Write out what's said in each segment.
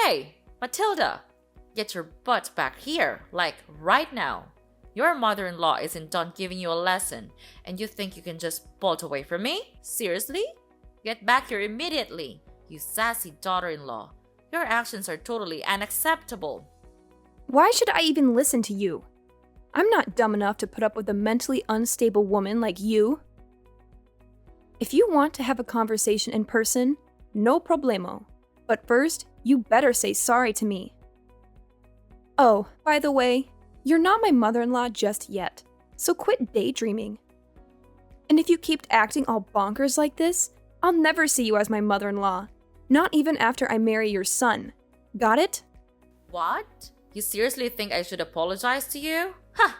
Hey, Matilda, get your butt back here, like right now. Your mother-in-law isn't done giving you a lesson, and you think you can just bolt away from me? Seriously? Get back here immediately, you sassy daughter-in-law. Your actions are totally unacceptable. Why should I even listen to you? I'm not dumb enough to put up with a mentally unstable woman like you. If you want to have a conversation in person, no problemo. But first, you better say sorry to me. Oh, by the way, you're not my mother-in-law just yet, so quit daydreaming. And if you keep acting all bonkers like this, I'll never see you as my mother-in-law, not even after I marry your son. Got it? What? You seriously think I should apologize to you? Ha!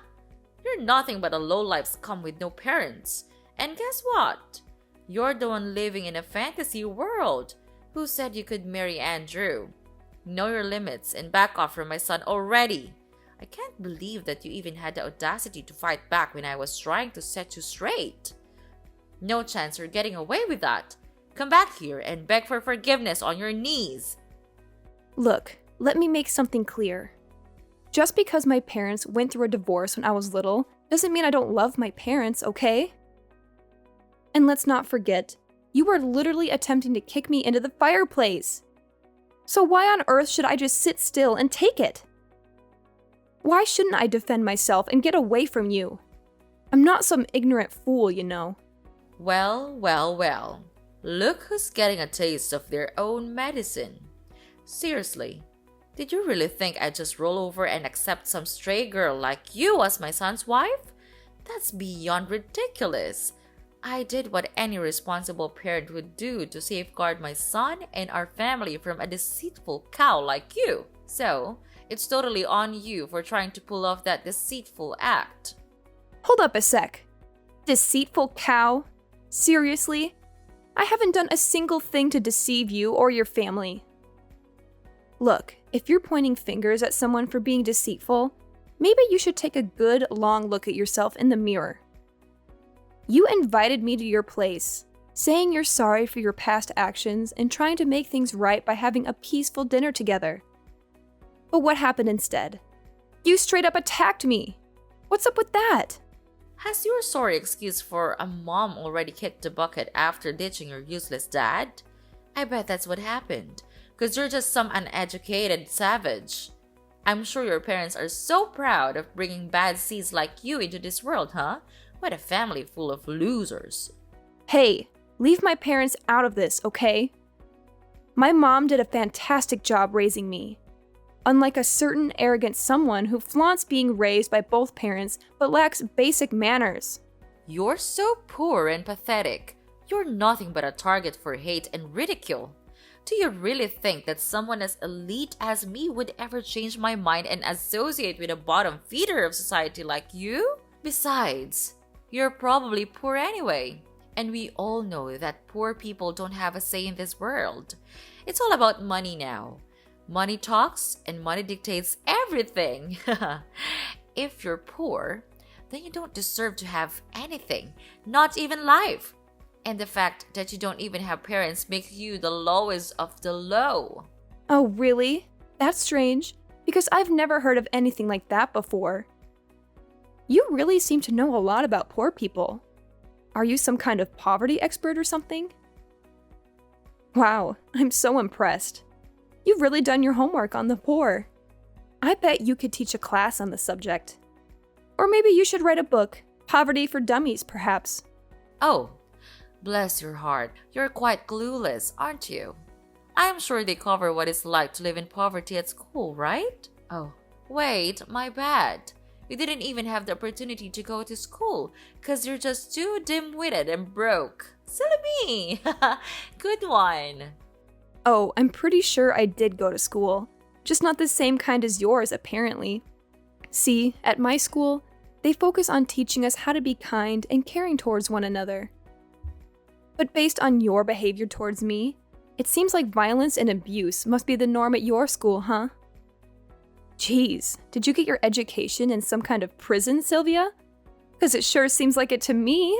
You're nothing but a lowlife scum with no parents. And guess what? You're the one living in a fantasy world. Who said you could marry Andrew? Know your limits and back off from my son already. I can't believe that you even had the audacity to fight back when I was trying to set you straight. No chance you're getting away with that. Come back here and beg for forgiveness on your knees. Look, let me make something clear. Just because my parents went through a divorce when I was little doesn't mean I don't love my parents, okay? And let's not forget, you were literally attempting to kick me into the fireplace. So why on earth should I just sit still and take it? Why shouldn't I defend myself and get away from you? I'm not some ignorant fool, you know. Well. Look who's getting a taste of their own medicine. Seriously, did you really think I'd just roll over and accept some stray girl like you as my son's wife? That's beyond ridiculous. I did what any responsible parent would do to safeguard my son and our family from a deceitful cow like you. So, it's totally on you for trying to pull off that deceitful act. Hold up a sec. Deceitful cow? Seriously? I haven't done a single thing to deceive you or your family. Look, if you're pointing fingers at someone for being deceitful, maybe you should take a good, long look at yourself in the mirror. You invited me to your place, saying you're sorry for your past actions and trying to make things right by having a peaceful dinner together. But what happened instead? You straight up attacked me. What's up with that? Has your sorry excuse for a mom already kicked the bucket after ditching your useless dad? I bet that's what happened, because you're just some uneducated savage. I'm sure your parents are so proud of bringing bad seeds like you into this world, huh? What a family full of losers. Hey, leave my parents out of this, okay? My mom did a fantastic job raising me. Unlike a certain arrogant someone who flaunts being raised by both parents but lacks basic manners. You're so poor and pathetic. You're nothing but a target for hate and ridicule. Do you really think that someone as elite as me would ever change my mind and associate with a bottom feeder of society like you? Besides, you're probably poor anyway. And we all know that poor people don't have a say in this world. It's all about money now. Money talks and money dictates everything. If you're poor, then you don't deserve to have anything, not even life. And the fact that you don't even have parents makes you the lowest of the low. Oh, really? That's strange, because I've never heard of anything like that before. You really seem to know a lot about poor people. Are you some kind of poverty expert or something? Wow, I'm so impressed. You've really done your homework on the poor. I bet you could teach a class on the subject. Or maybe you should write a book, Poverty for Dummies, perhaps. Oh, bless your heart. You're quite clueless, aren't you? I'm sure they cover what it's like to live in poverty at school, right? Oh, wait, my bad. You didn't even have the opportunity to go to school because you're just too dim-witted and broke. Silly me! Good one. Oh, I'm pretty sure I did go to school. Just not the same kind as yours, apparently. See, at my school, they focus on teaching us how to be kind and caring towards one another. But based on your behavior towards me, it seems like violence and abuse must be the norm at your school, huh? Geez, did you get your education in some kind of prison, Sylvia? Because it sure seems like it to me.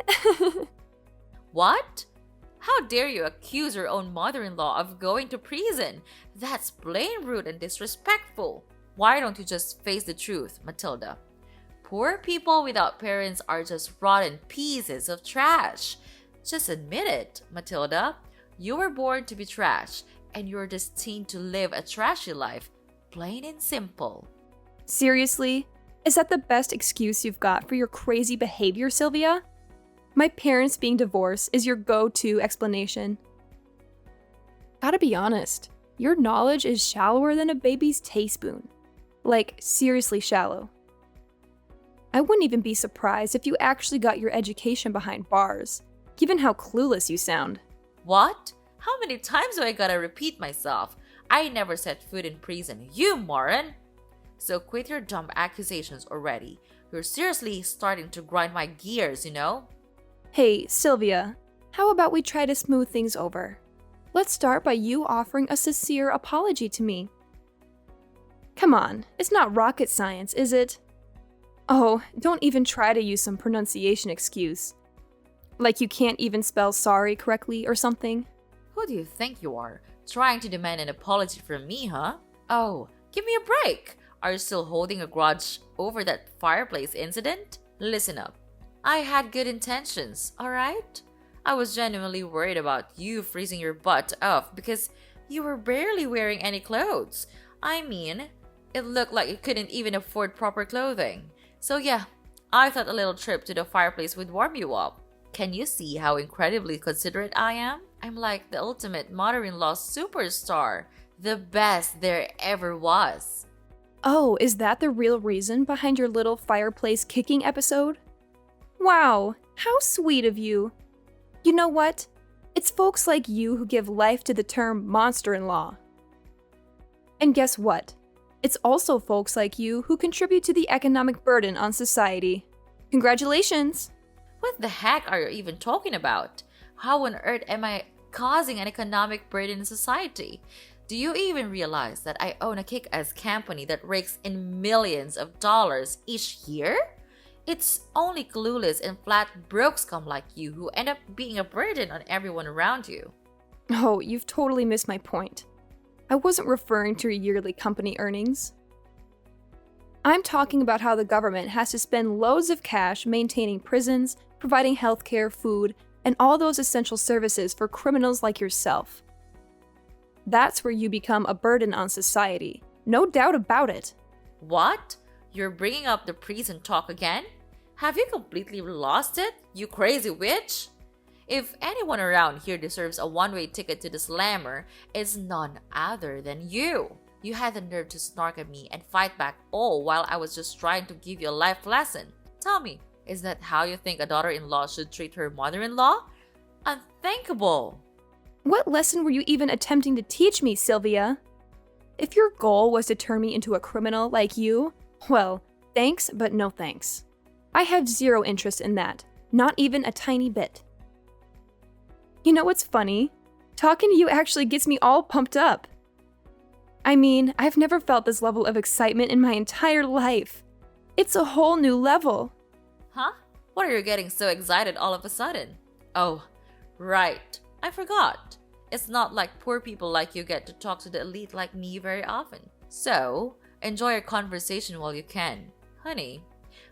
What? How dare you accuse your own mother-in-law of going to prison? That's plain rude and disrespectful. Why don't you just face the truth, Matilda? Poor people without parents are just rotten pieces of trash. Just admit it, Matilda. You were born to be trash, and you're destined to live a trashy life. Plain and simple. Seriously? Is that the best excuse you've got for your crazy behavior, Sylvia? My parents being divorced is your go-to explanation. Gotta be honest, your knowledge is shallower than a baby's teaspoon. Like, seriously shallow. I wouldn't even be surprised if you actually got your education behind bars, given how clueless you sound. What? How many times do I gotta repeat myself? I never set foot in prison, you moron! So quit your dumb accusations already. You're seriously starting to grind my gears, you know? Hey, Sylvia, how about we try to smooth things over? Let's start by you offering a sincere apology to me. Come on, it's not rocket science, is it? Oh, don't even try to use some pronunciation excuse. Like you can't even spell sorry correctly or something. Who do you think you are? Trying to demand an apology from me, huh? Oh, give me a break! Are you still holding a grudge over that fireplace incident? Listen up. I had good intentions, alright? I was genuinely worried about you freezing your butt off because you were barely wearing any clothes. I mean, it looked like you couldn't even afford proper clothing. So yeah, I thought a little trip to the fireplace would warm you up. Can you see how incredibly considerate I am? I'm like the ultimate mother-in-law superstar. The best there ever was. Oh, is that the real reason behind your little fireplace kicking episode? Wow, how sweet of you. You know what? It's folks like you who give life to the term monster-in-law. And guess what? It's also folks like you who contribute to the economic burden on society. Congratulations! What the heck are you even talking about? How on earth am I causing an economic burden in society? Do you even realize that I own a kick-ass company that rakes in millions of dollars each year? It's only clueless and flat broke scum like you who end up being a burden on everyone around you. Oh, you've totally missed my point. I wasn't referring to your yearly company earnings. I'm talking about how the government has to spend loads of cash maintaining prisons, providing healthcare, food, and all those essential services for criminals like yourself. That's where you become a burden on society. No doubt about it. What? You're bringing up the prison talk again? Have you completely lost it, you crazy witch? If anyone around here deserves a one-way ticket to the slammer, it's none other than you. You had the nerve to snark at me and fight back all while I was just trying to give you a life lesson. Tell me, is that how you think a daughter-in-law should treat her mother-in-law? Unthinkable! What lesson were you even attempting to teach me, Sylvia? If your goal was to turn me into a criminal like you, well, thanks, but no thanks. I have zero interest in that, not even a tiny bit. You know what's funny? Talking to you actually gets me all pumped up. I mean, I've never felt this level of excitement in my entire life. It's a whole new level. Huh? What are you getting so excited all of a sudden? Oh, right. I forgot. It's not like poor people like you get to talk to the elite like me very often. So, enjoy your conversation while you can, honey.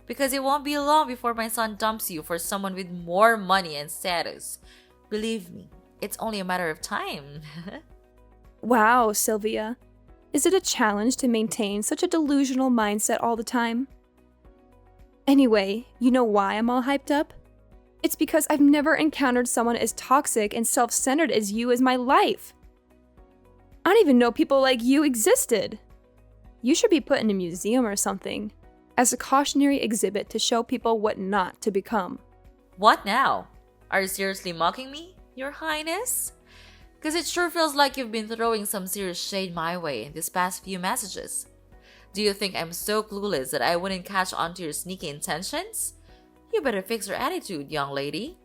Because it won't be long before my son dumps you for someone with more money and status. Believe me, it's only a matter of time. Wow, Sylvia. Is it a challenge to maintain such a delusional mindset all the time? Anyway, you know why I'm all hyped up? It's because I've never encountered someone as toxic and self-centered as you as my life. I don't even know people like you existed. You should be put in a museum or something, as a cautionary exhibit to show people what not to become. What now? Are you seriously mocking me, Your Highness? Because it sure feels like you've been throwing some serious shade my way in these past few messages. Do you think I'm so clueless that I wouldn't catch on to your sneaky intentions? You better fix your attitude, young lady.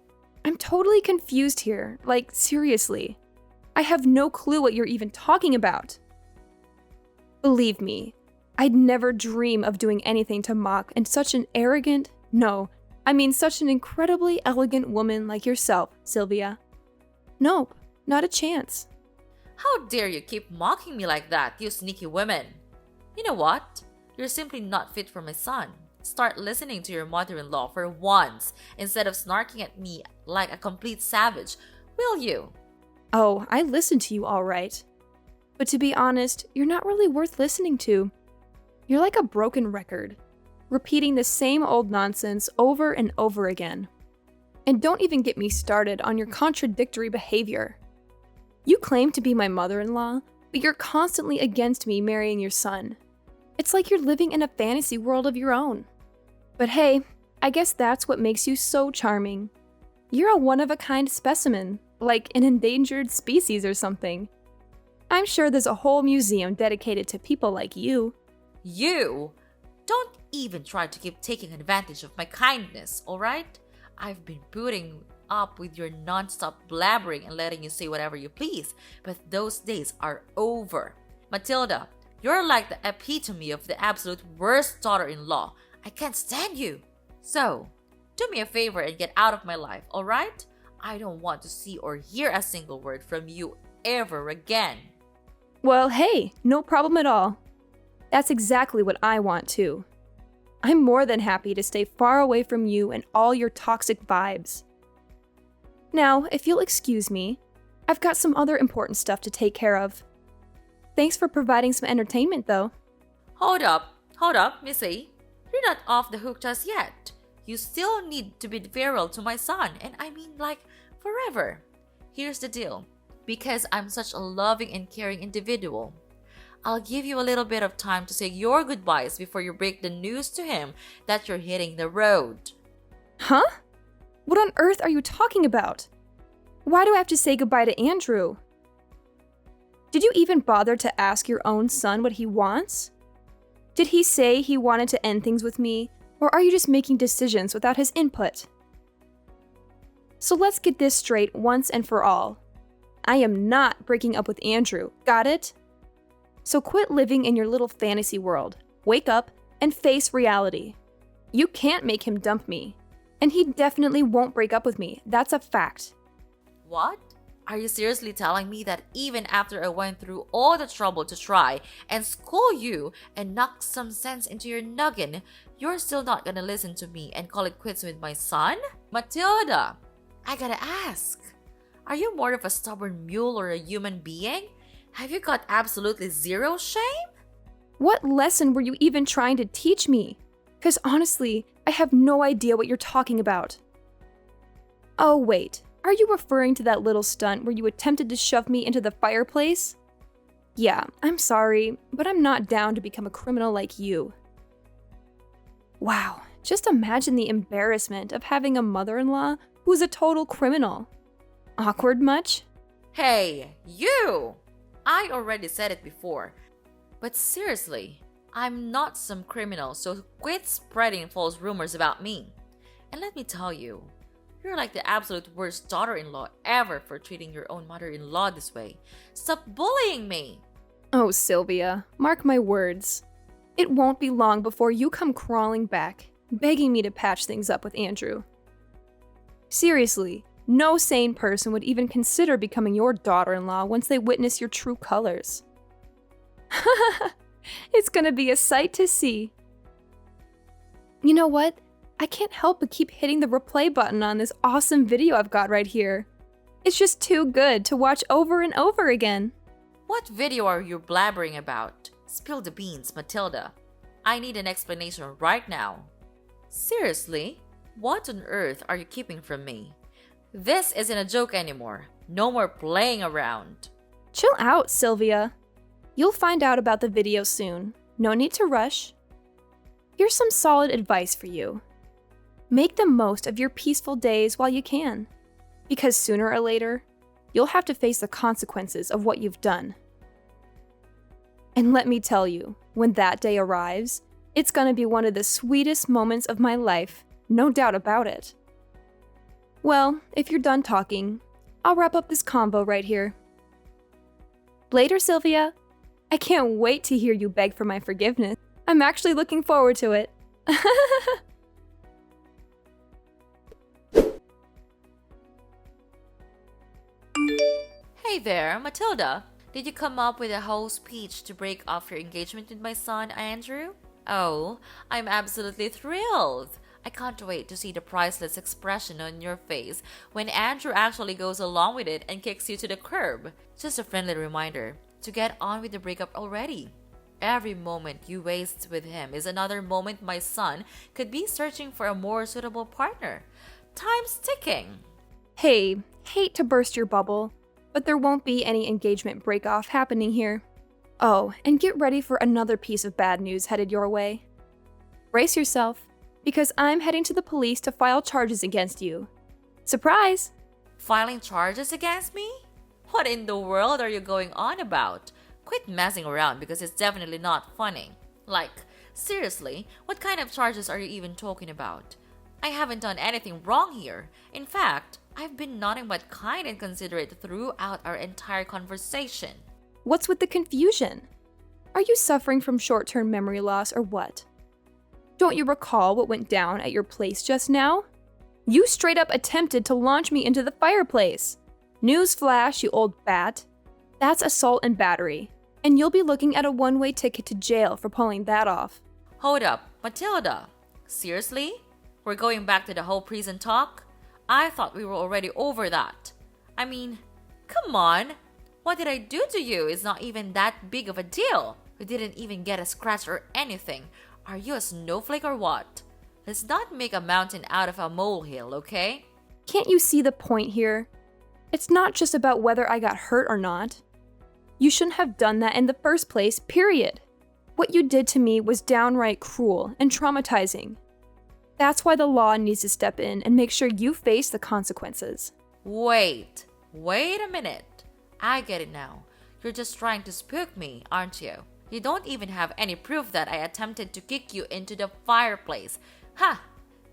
I'm totally confused here. Like, seriously. I have no clue what you're even talking about. Believe me, I'd never dream of doing anything to mock and such an arrogant, such an incredibly elegant woman like yourself, Sylvia. Nope, not a chance. How dare you keep mocking me like that, you sneaky women? You know what? You're simply not fit for my son. Start listening to your mother-in-law for once instead of snarking at me like a complete savage, will you? Oh, I listen to you all right. But to be honest, you're not really worth listening to. You're like a broken record, repeating the same old nonsense over and over again. And don't even get me started on your contradictory behavior. You claim to be my mother-in-law, but you're constantly against me marrying your son. It's like you're living in a fantasy world of your own. But hey, I guess that's what makes you so charming. You're a one-of-a-kind specimen, like an endangered species or something. I'm sure there's a whole museum dedicated to people like you. You? Don't even try to keep taking advantage of my kindness, alright? I've been putting up with your non-stop blabbering and letting you say whatever you please, but those days are over. Matilda, you're like the epitome of the absolute worst daughter-in-law. I can't stand you. So, do me a favor and get out of my life, alright? I don't want to see or hear a single word from you ever again. Well, hey, no problem at all. That's exactly what I want too. I'm more than happy to stay far away from you and all your toxic vibes. Now, if you'll excuse me, I've got some other important stuff to take care of. Thanks for providing some entertainment, though. Hold up, Missy. You're not off the hook just yet. You still need to be feral to my son, and I mean like forever. Here's the deal. Because I'm such a loving and caring individual, I'll give you a little bit of time to say your goodbyes before you break the news to him that you're hitting the road. Huh? What on earth are you talking about? Why do I have to say goodbye to Andrew? Did you even bother to ask your own son what he wants? Did he say he wanted to end things with me, or are you just making decisions without his input? So let's get this straight once and for all. I am not breaking up with Andrew, got it? So quit living in your little fantasy world, wake up, and face reality. You can't make him dump me, and he definitely won't break up with me, that's a fact. What? Are you seriously telling me that even after I went through all the trouble to try and school you and knock some sense into your noggin, you're still not gonna listen to me and call it quits with my son? Matilda, I gotta ask. Are you more of a stubborn mule or a human being? Have you got absolutely zero shame? What lesson were you even trying to teach me? Because honestly, I have no idea what you're talking about. Oh wait, are you referring to that little stunt where you attempted to shove me into the fireplace? Yeah, I'm sorry, but I'm not down to become a criminal like you. Wow, just imagine the embarrassment of having a mother-in-law who's a total criminal. Awkward much? Hey, you! I already said it before. But seriously, I'm not some criminal, so quit spreading false rumors about me. And let me tell you, you're like the absolute worst daughter-in-law ever for treating your own mother-in-law this way. Stop bullying me! Oh, Sylvia, mark my words. It won't be long before you come crawling back, begging me to patch things up with Andrew. Seriously, no sane person would even consider becoming your daughter-in-law once they witness your true colors. It's gonna be a sight to see. You know what? I can't help but keep hitting the replay button on this awesome video I've got right here. It's just too good to watch over and over again. What video are you blabbering about? Spill the beans, Matilda. I need an explanation right now. Seriously? What on earth are you keeping from me? This isn't a joke anymore. No more playing around. Chill out, Sylvia. You'll find out about the video soon. No need to rush. Here's some solid advice for you. Make the most of your peaceful days while you can, because sooner or later, you'll have to face the consequences of what you've done. And let me tell you, when that day arrives, it's gonna be one of the sweetest moments of my life, no doubt about it. Well, if you're done talking, I'll wrap up this convo right here. Later, Sylvia. I can't wait to hear you beg for my forgiveness. I'm actually looking forward to it. Hey there, Matilda. Did you come up with a whole speech to break off your engagement with my son, Andrew? Oh, I'm absolutely thrilled. I can't wait to see the priceless expression on your face when Andrew actually goes along with it and kicks you to the curb. Just a friendly reminder to get on with the breakup already. Every moment you waste with him is another moment my son could be searching for a more suitable partner. Time's ticking. Hey, hate to burst your bubble, but there won't be any engagement break-off happening here. Oh, and get ready for another piece of bad news headed your way. Brace yourself, because I'm heading to the police to file charges against you. Surprise! Filing charges against me? What in the world are you going on about? Quit messing around because it's definitely not funny. Like, seriously, what kind of charges are you even talking about? I haven't done anything wrong here. In fact, I've been nothing but kind and considerate throughout our entire conversation. What's with the confusion? Are you suffering from short-term memory loss or what? Don't you recall what went down at your place just now? You straight up attempted to launch me into the fireplace. Newsflash, you old bat. That's assault and battery, and you'll be looking at a one-way ticket to jail for pulling that off. Hold up, Matilda. Seriously? We're going back to the whole prison talk? I thought we were already over that. I mean, come on. What did I do to you? It's not even that big of a deal. We didn't even get a scratch or anything. Are you a snowflake or what? Let's not make a mountain out of a molehill, okay? Can't you see the point here? It's not just about whether I got hurt or not. You shouldn't have done that in the first place, period. What you did to me was downright cruel and traumatizing. That's why the law needs to step in and make sure you face the consequences. Wait a minute. I get it now. You're just trying to spook me, aren't you? You don't even have any proof that I attempted to kick you into the fireplace. Ha!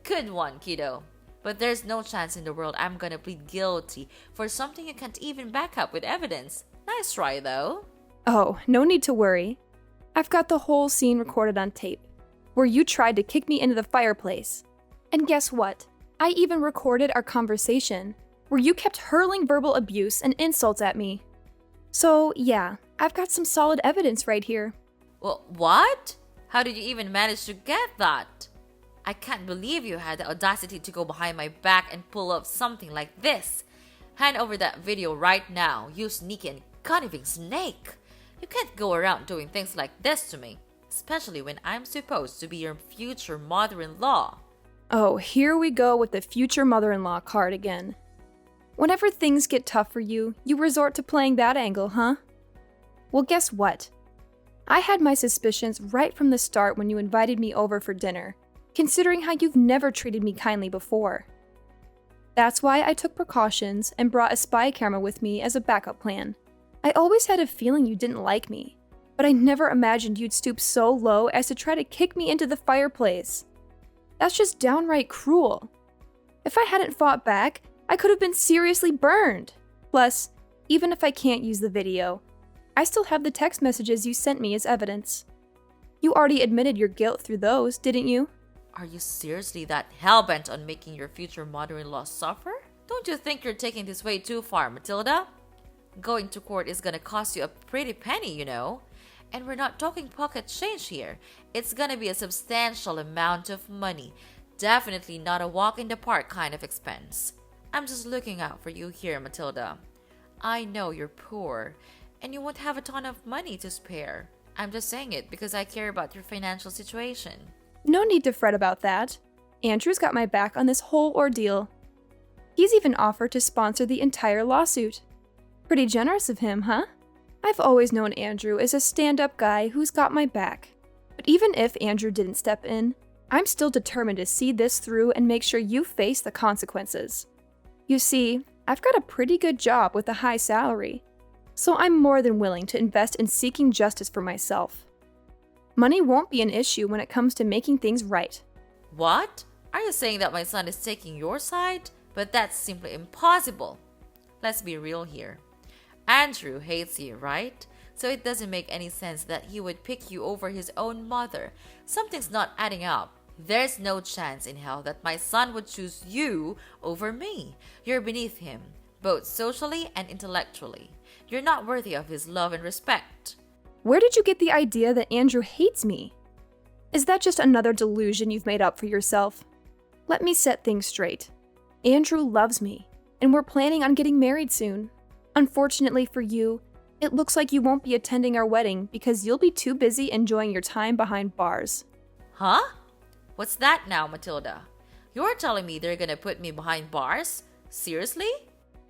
Good one, kiddo. But there's no chance in the world I'm gonna plead guilty for something you can't even back up with evidence. Nice try, though. Oh, no need to worry. I've got the whole scene recorded on tape, where you tried to kick me into the fireplace. And guess what? I even recorded our conversation, where you kept hurling verbal abuse and insults at me. So, yeah, I've got some solid evidence right here. Well, what? How did you even manage to get that? I can't believe you had the audacity to go behind my back and pull up something like this. Hand over that video right now, you sneaky and conniving snake. You can't go around doing things like this to me, especially when I'm supposed to be your future mother-in-law. Oh, here we go with the future mother-in-law card again. Whenever things get tough for you, you resort to playing that angle, huh? Well, guess what? I had my suspicions right from the start when you invited me over for dinner, considering how you've never treated me kindly before. That's why I took precautions and brought a spy camera with me as a backup plan. I always had a feeling you didn't like me, but I never imagined you'd stoop so low as to try to kick me into the fireplace. That's just downright cruel. If I hadn't fought back, I could have been seriously burned. Plus, even if I can't use the video, I still have the text messages you sent me as evidence. You already admitted your guilt through those, didn't you? Are you seriously that hellbent on making your future mother-in-law suffer? Don't you think you're taking this way too far, Matilda? Going to court is gonna cost you a pretty penny, you know. And we're not talking pocket change here. It's gonna be a substantial amount of money. Definitely not a walk in the park kind of expense. I'm just looking out for you here, Matilda. I know you're poor, and you won't have a ton of money to spare. I'm just saying it because I care about your financial situation. No need to fret about that. Andrew's got my back on this whole ordeal. He's even offered to sponsor the entire lawsuit. Pretty generous of him, huh? I've always known Andrew as a stand-up guy who's got my back. But even if Andrew didn't step in, I'm still determined to see this through and make sure you face the consequences. You see, I've got a pretty good job with a high salary, so I'm more than willing to invest in seeking justice for myself. Money won't be an issue when it comes to making things right. What? Are you saying that my son is taking your side? But that's simply impossible. Let's be real here. Andrew hates you, right? So it doesn't make any sense that he would pick you over his own mother. Something's not adding up. There's no chance in hell that my son would choose you over me. You're beneath him, both socially and intellectually. You're not worthy of his love and respect. Where did you get the idea that Andrew hates me? Is that just another delusion you've made up for yourself? Let me set things straight. Andrew loves me, and we're planning on getting married soon. Unfortunately for you, it looks like you won't be attending our wedding because you'll be too busy enjoying your time behind bars. Huh? What's that now, Matilda? You're telling me they're gonna put me behind bars? Seriously?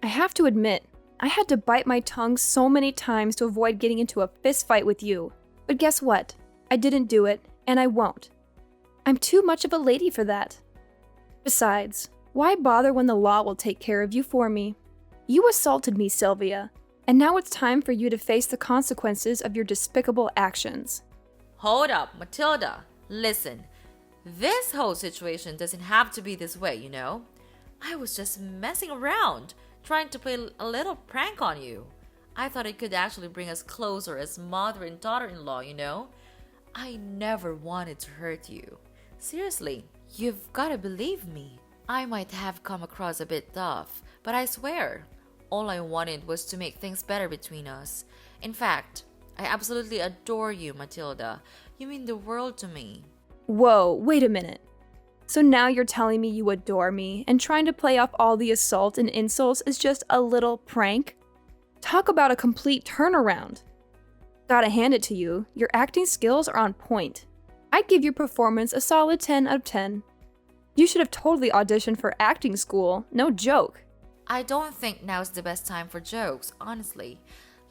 I have to admit, I had to bite my tongue so many times to avoid getting into a fist fight with you. But guess what? I didn't do it, and I won't. I'm too much of a lady for that. Besides, why bother when the law will take care of you for me? You assaulted me, Sylvia, and now it's time for you to face the consequences of your despicable actions. Hold up, Matilda. Listen, this whole situation doesn't have to be this way, you know? I was just messing around, trying to play a little prank on you. I thought it could actually bring us closer as mother and daughter-in-law, you know? I never wanted to hurt you. Seriously, you've gotta believe me. I might have come across a bit tough, but I swear, all I wanted was to make things better between us. In fact, I absolutely adore you, Matilda. You mean the world to me. Whoa, wait a minute. So now you're telling me you adore me, and trying to play off all the assault and insults is just a little prank? Talk about a complete turnaround. Gotta hand it to you, your acting skills are on point. I'd give your performance a solid 10 out of 10. You should have totally auditioned for acting school, no joke. I don't think now's the best time for jokes, honestly.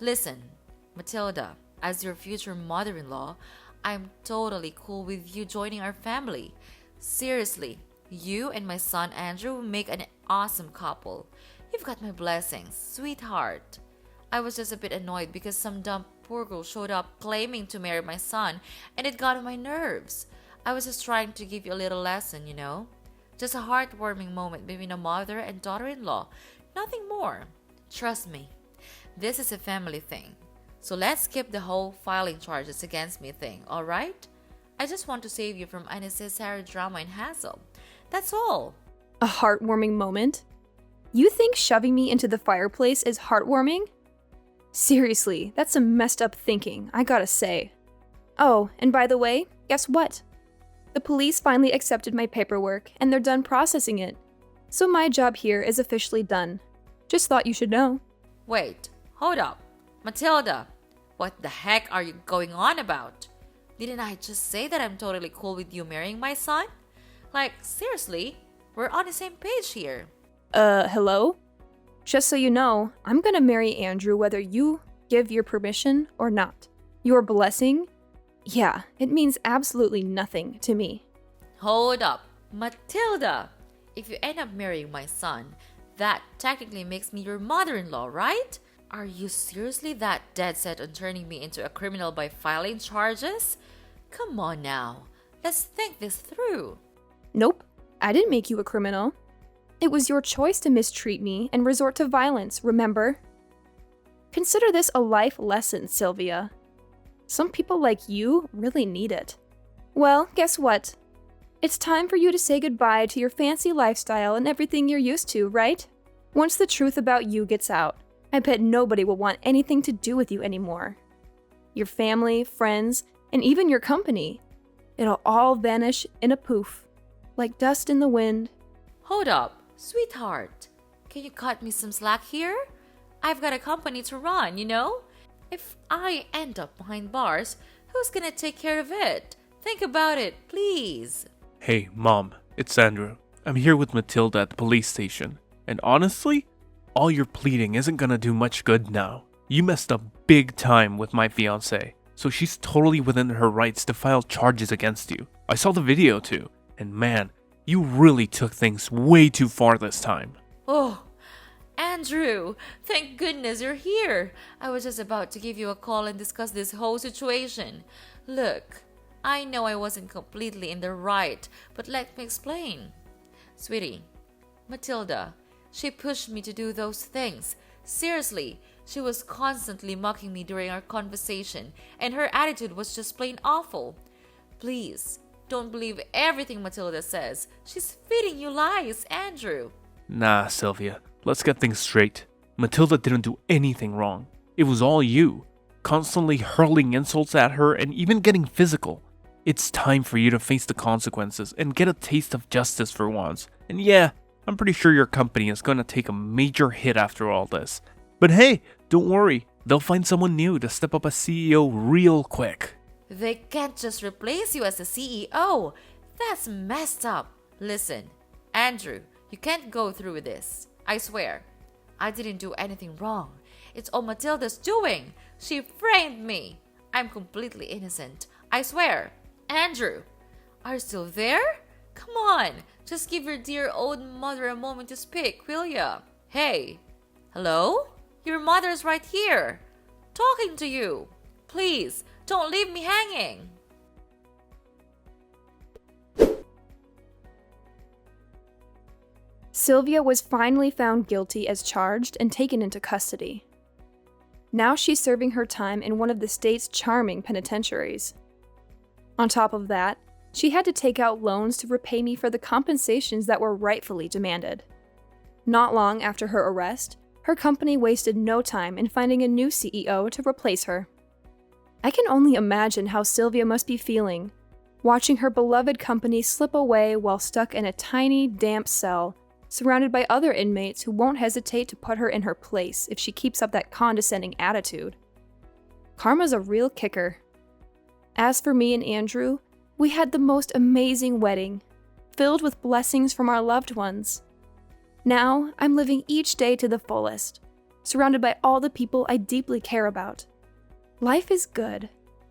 Listen, Matilda, as your future mother-in-law, I'm totally cool with you joining our family. Seriously, you and my son Andrew make an awesome couple. You've got my blessings, sweetheart. I was just a bit annoyed because some dumb poor girl showed up claiming to marry my son, and it got on my nerves. I was just trying to give you a little lesson, you know? Just a heartwarming moment between a mother and daughter-in-law. Nothing more. Trust me, this is a family thing. So let's skip the whole filing charges against me thing, alright? I just want to save you from unnecessary drama and hassle. That's all. A heartwarming moment? You think shoving me into the fireplace is heartwarming? Seriously, that's some messed up thinking, I gotta say. Oh, and by the way, guess what? The police finally accepted my paperwork, and they're done processing it. So my job here is officially done. Just thought you should know. Wait, hold up. Matilda, what the heck are you going on about? Didn't I just say that I'm totally cool with you marrying my son? Like, seriously, we're on the same page here. Hello? Just so you know, I'm gonna marry Andrew whether you give your permission or not. Your blessing? Yeah, it means absolutely nothing to me. Hold up, Matilda. If you end up marrying my son, that technically makes me your mother-in-law, right? Are you seriously that dead set on turning me into a criminal by filing charges? Come on now, let's think this through. Nope, I didn't make you a criminal. It was your choice to mistreat me and resort to violence, remember? Consider this a life lesson, Sylvia. Some people like you really need it. Well, guess what? It's time for you to say goodbye to your fancy lifestyle and everything you're used to, right? Once the truth about you gets out, I bet nobody will want anything to do with you anymore. Your family, friends, and even your company. It'll all vanish in a poof, like dust in the wind. Hold up, sweetheart. Can you cut me some slack here? I've got a company to run, you know? If I end up behind bars, who's gonna take care of it? Think about it, please. Hey, Mom, it's Andrew. I'm here with Matilda at the police station. And honestly, all your pleading isn't gonna do much good now. You messed up big time with my fiancée, so she's totally within her rights to file charges against you. I saw the video too, and man, you really took things way too far this time. Oh, Andrew, thank goodness you're here. I was just about to give you a call and discuss this whole situation. Look, I know I wasn't completely in the right, but let me explain. Sweetie, Matilda, she pushed me to do those things. Seriously, she was constantly mocking me during our conversation, and her attitude was just plain awful. Please, don't believe everything Matilda says. She's feeding you lies, Andrew. Nah, Sylvia, let's get things straight. Matilda didn't do anything wrong. It was all you, constantly hurling insults at her and even getting physical. It's time for you to face the consequences and get a taste of justice for once. And yeah, I'm pretty sure your company is gonna take a major hit after all this. But hey, don't worry, they'll find someone new to step up as CEO real quick. They can't just replace you as the CEO. That's messed up. Listen, Andrew, you can't go through with this. I swear. I didn't do anything wrong. It's all Matilda's doing. She framed me. I'm completely innocent. I swear. Andrew, are you still there? Come on, just give your dear old mother a moment to speak, will ya? Hey, hello? Your mother's right here, talking to you. Please, don't leave me hanging. Sylvia was finally found guilty as charged and taken into custody. Now she's serving her time in one of the state's charming penitentiaries. On top of that, she had to take out loans to repay me for the compensations that were rightfully demanded. Not long after her arrest, her company wasted no time in finding a new CEO to replace her. I can only imagine how Sylvia must be feeling, watching her beloved company slip away while stuck in a tiny, damp cell, surrounded by other inmates who won't hesitate to put her in her place if she keeps up that condescending attitude. Karma's a real kicker. As for me and Andrew, we had the most amazing wedding, filled with blessings from our loved ones. Now, I'm living each day to the fullest, surrounded by all the people I deeply care about. Life is good.